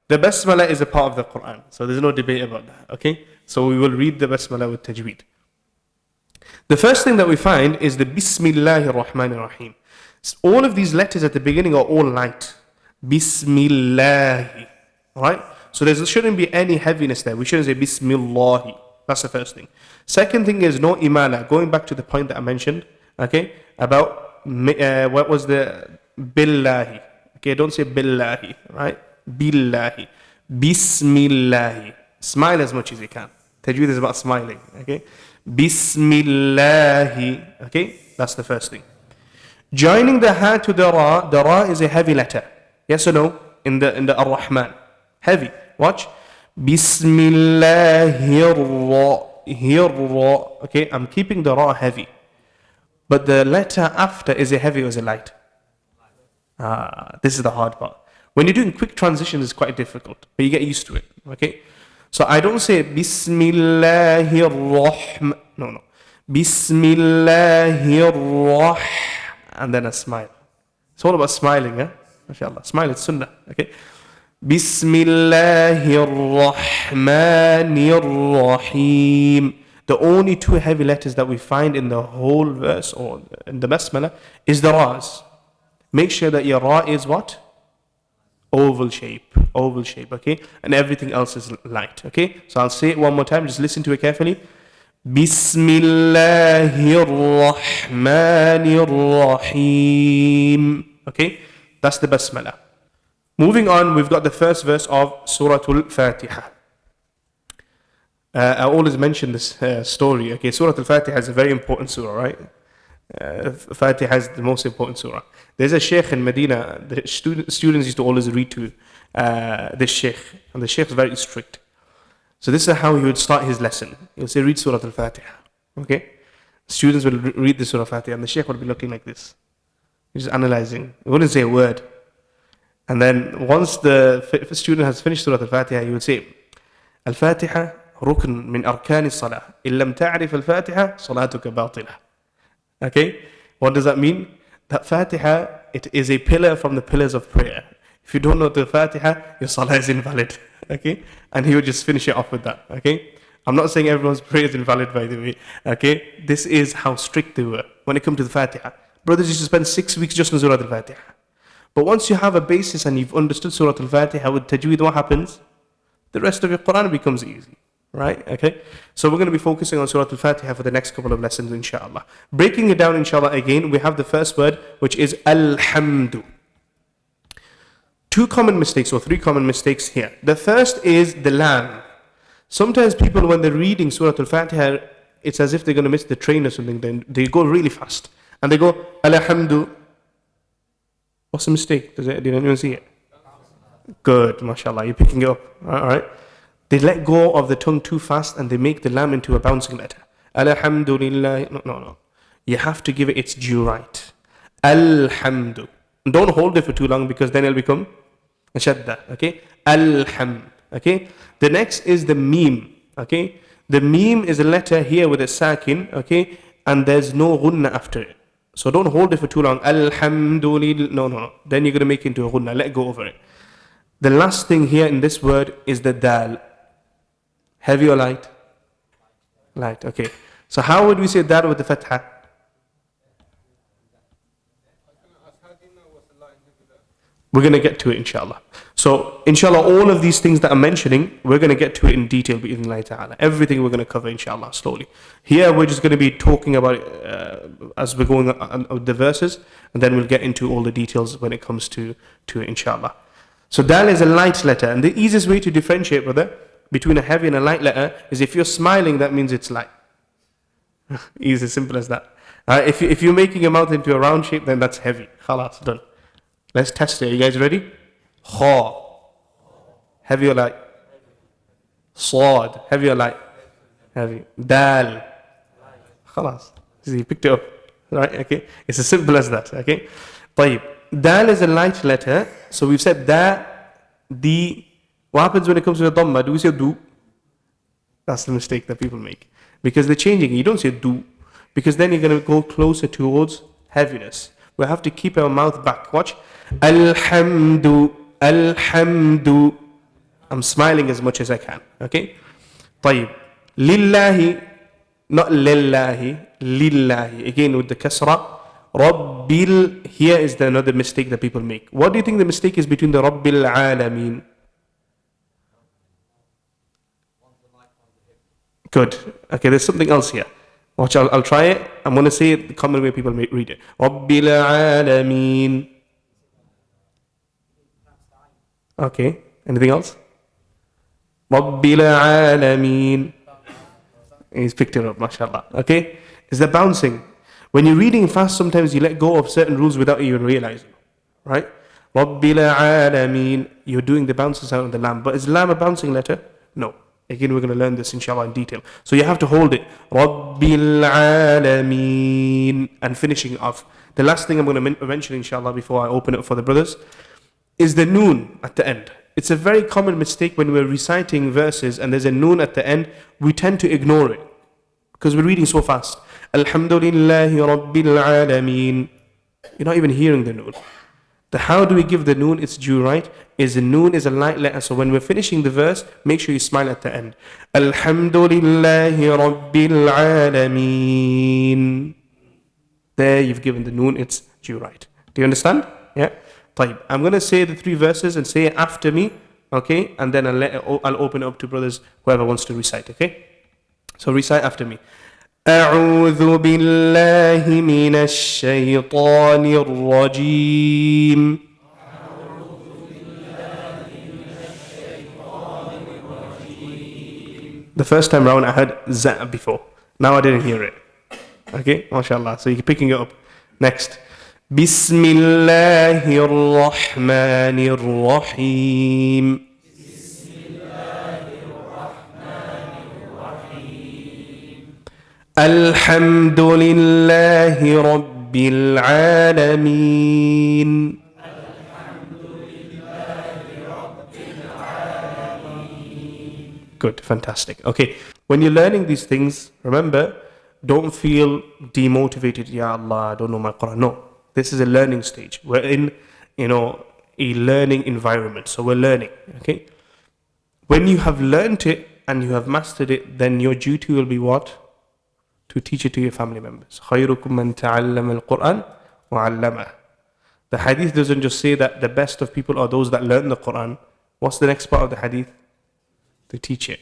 The basmala is a part of the Qur'an, so there's no debate about that, okay? So we will read the basmala with tajweed. The first thing that we find is the Bismillahir Rahmanir Rahim. All of these letters at the beginning are all light. Bismillah, right? So there shouldn't be any heaviness there. We shouldn't say Bismillah. That's the first thing. Second thing is no imala. Going back to the point that I mentioned, okay, about what was the Billahi. Okay, don't say Billahi, right? Billahi. Bismillahi. Smile as much as you can. Tajweed is about smiling, okay? Bismillahi. Okay, that's the first thing. Joining the ha to the ra is a heavy letter. Yes or no? In the Ar-Rahman. Heavy. Watch. Bismillahir ra. Okay, I'm keeping the ra heavy. But the letter after, is it heavy or is it light? This is the hard part. When you're doing quick transitions, it's quite difficult, but you get used to it. Okay, so I don't say Bismillahir Rahman. No. Bismillahir Rah, and then a smile. It's all about smiling, eh? MashaAllah. Smile, it's sunnah. Okay. Bismillahir Rahmanir Rahim. The only two heavy letters that we find in the whole verse or in the basmala is the ra's. Make sure that your ra is what? Oval shape, okay? And everything else is light, okay? So I'll say it one more time, just listen to it carefully. Bismillahir Rahmanir Rahim. Okay? That's the basmala. Moving on, we've got the first verse of Surah Al-Fatihah. I always mention this story, okay? Surah Al-Fatihah is a very important surah, right? Fatihah is the most important surah. There's a Shaykh in Medina. The students used to always read to this Shaykh, and the Shaykh is very strict. So this is how he would start his lesson. He would say, read Surah Al-Fatihah. Okay? Students will read the Surah Al-Fatihah, and the Shaykh would be looking like this. He's just analyzing. He wouldn't say a word. And then once the student has finished Surah Al-Fatihah, he would say, Al-Fatihah rukn min arkani salah. In lam ta'rif Al-Fatihah, salatuka batilah. Okay? What does that mean? That Fatihah, it is a pillar from the pillars of prayer. If you don't know the Fatihah, your salah is invalid. Okay? And he would just finish it off with that. Okay? I'm not saying everyone's prayer is invalid, by the way. Okay? This is how strict they were when it comes to the Fatihah. Brothers used to spend 6 weeks just on Surah Al-Fatihah. But once you have a basis and you've understood Surah Al-Fatihah with Tajweed, what happens? The rest of your Qur'an becomes easy. Right? Okay? So we're going to be focusing on Surah Al-Fatihah for the next couple of lessons, inshallah. Breaking it down, inshallah, again, we have the first word, which is Alhamdu. 2 common mistakes or 3 common mistakes here. The first is the lam. Sometimes people, when they're reading Surah Al-Fatihah, it's as if they're going to miss the train or something. Then they go really fast. And they go, Alhamdu. What's the mistake? Did anyone see it? Good, mashallah. You're picking it up. Alright. They let go of the tongue too fast and they make the lam into a bouncing letter. Alhamdulillah. No. You have to give it its due right. Alhamdu. Don't hold it for too long because then it'll become a shadda. Okay? Alham. Okay? The next is the meme. Okay? The meme is a letter here with a sakin. Okay? And there's no gunna after it. So don't hold it for too long. Alhamdulillah. No. Then you're going to make it into a gunna. Let go over it. The last thing here in this word is the dal. Heavy or light? Light, okay. So how would we say that with the fatha? We're going to get to it, inshallah. So, inshallah, all of these things that I'm mentioning, we're going to get to it in detail, bi'idhnillahi ta'ala. Everything we're going to cover, inshallah, slowly. Here, we're just going to be talking about it as we're going on the verses, and then we'll get into all the details when it comes to it, inshallah. So, dal is a light letter, and the easiest way to differentiate, brother, between a heavy and a light letter is if you're smiling, that means it's light. Easy, simple as that. If you're making your mouth into a round shape, then that's heavy. Khalas, done. Let's test it. Are you guys ready? Kha. Heavy or light? Sad. Heavy or light? Heavy. Dal. Khalas. See, you picked it up. Right? Okay. It's as simple as that. Okay. طيب. Dal is a light letter. So we've said da, di. What happens when it comes to the dhamma? Do we say du? That's the mistake that people make. Because they're changing it. You don't say du. Because then you're going to go closer towards heaviness. We have to keep our mouth back. Watch. Alhamdu. Alhamdu. I'm smiling as much as I can. Okay? طيب. Lillahi, not lillahi, lillahi. Again with the kasra. Rabbil, here is another mistake that people make. What do you think the mistake is between the Rabbil Alameen? Good. Okay, there's something else here. Watch, I'll try it. I'm going to say it the common way people may read it. Rabbil Alameen. Okay, anything else? Rabbil Alameen. He's picked it up, mashallah. Okay, is the bouncing. When you're reading fast, sometimes you let go of certain rules without even realizing. Right? Rabbil Alameen. You're doing the bouncer sound of the lam. But is lam a bouncing letter? No. Again, we're going to learn this inshallah in detail. So you have to hold it. Rabbil Alameen. And finishing off. The last thing I'm going to mention inshallah before I open it for the brothers is the noon at the end. It's a very common mistake when we're reciting verses and there's a noon at the end. We tend to ignore it because we're reading so fast. Alhamdulillahi Rabbil Alameen. You're not even hearing the noon. How do we give the noon its due right? Is the noon is a light letter. So when we're finishing the verse, make sure you smile at the end. Alhamdulillahi Rabbil Alameen. There you've given the noon its due right. Do you understand? Yeah. طيب. I'm going to say the 3 verses and say it after me. Okay. And then I'll open it up to brothers, whoever wants to recite. Okay. So recite after me. أعوذ بالله من الشيطان الرجيم. The first time round I heard za before. Now I didn't hear it. Okay, mashallah. So you're picking it up. Next. Bismillahir Rahmanir Rahim. Alhamdulillahi Rabbil Alameen. Good, fantastic. Okay, when you're learning these things, remember, don't feel demotivated. Ya Allah, I don't know my Qur'an. No, this is a learning stage. We're in, a learning environment. So we're learning, okay? When you have learned it and you have mastered it, then your duty will be what? To teach it to your family members. خَيْرُكُمْ مَنْ تَعَلَّمَ الْقُرْآنَ وَعَلَّمَهُ. The hadith doesn't just say that the best of people are those that learn the Qur'an. What's the next part of the hadith? To teach it.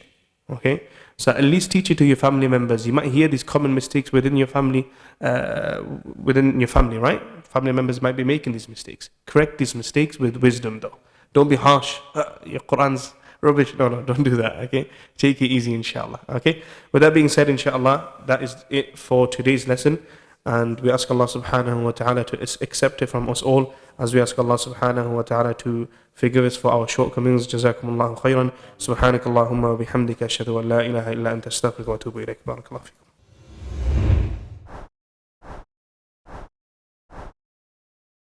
Okay? So at least teach it to your family members. You might hear these common mistakes within your family, right? Family members might be making these mistakes. Correct these mistakes with wisdom though. Don't be harsh. Your Qur'an's rubbish. No, don't do that. Okay? Take it easy, inshallah. Okay? With that being said, inshallah, that is it for today's lesson. And we ask Allah subhanahu wa ta'ala to accept it from us all, as we ask Allah subhanahu wa ta'ala to forgive us for our shortcomings. Jazakumullahu khairan. Subhanakallahumma wa bihamdika ashhadu an la ilaha illa anta astaghfiruka wa atubu ilayk. Barakallahu fikum.